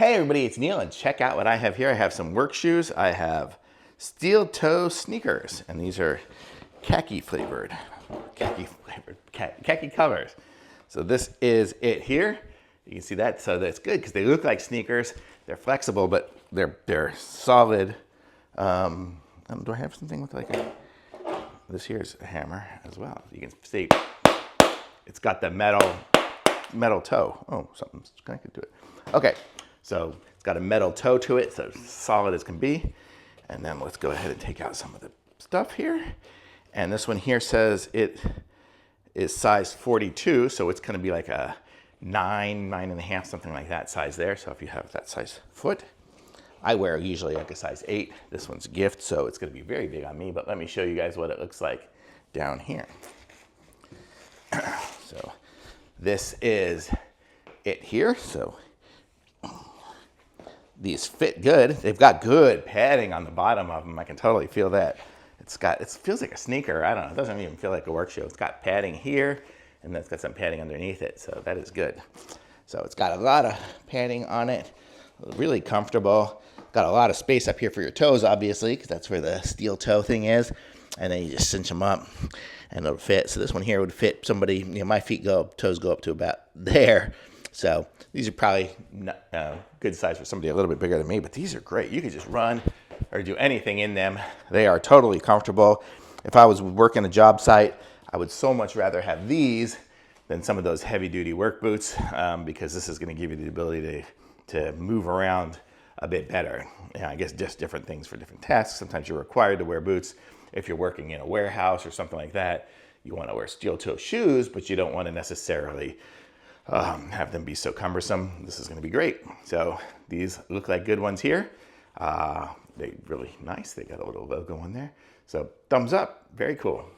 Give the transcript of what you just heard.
Hey everybody, it's Neil, and check out what I have here. I have some work shoes. I have steel toe sneakers, and these are khaki flavored khaki colors. So this is it here. You can see that, so that's good because they look like sneakers. They're flexible, but they're solid. Do I have something with like this here's a hammer as well. You can see it's got the metal toe. Oh, something's connected to it. Okay. So it's got a metal toe to it, so solid as can be. And then let's go ahead and take out some of the stuff here. And this one here says it is size 42, so it's gonna be like a 9.5, something like that size there. So if you have that size foot, I wear usually like a size 8. This one's gift, so it's gonna be very big on me, but let me show you guys what it looks like down here. So this is it here. So these fit good. They've got good padding on the bottom of them. I can totally feel that. It feels like a sneaker. I don't know. It doesn't even feel like a work shoe. It's got padding here, and then it's got some padding underneath it. So that is good. So it's got a lot of padding on it. Really comfortable. Got a lot of space up here for your toes, obviously, because that's where the steel toe thing is. And then you just cinch them up, and it'll fit. So this one here would fit somebody. You know, my toes go up to about there. So these are probably good size for somebody a little bit bigger than me, but these are great. You could just run or do anything in them. They are totally comfortable. If I was working a job site, I would so much rather have these than some of those heavy duty work boots because this is going to give you the ability to move around a bit better. I guess just different things for different tasks. Sometimes you're required to wear boots. If you're working in a warehouse or something like that, you want to wear steel toe shoes, but you don't want to necessarily have them be so cumbersome. This is going to be great. So these look like good ones here. They're really nice. They got a little logo on there. So thumbs up. Very cool.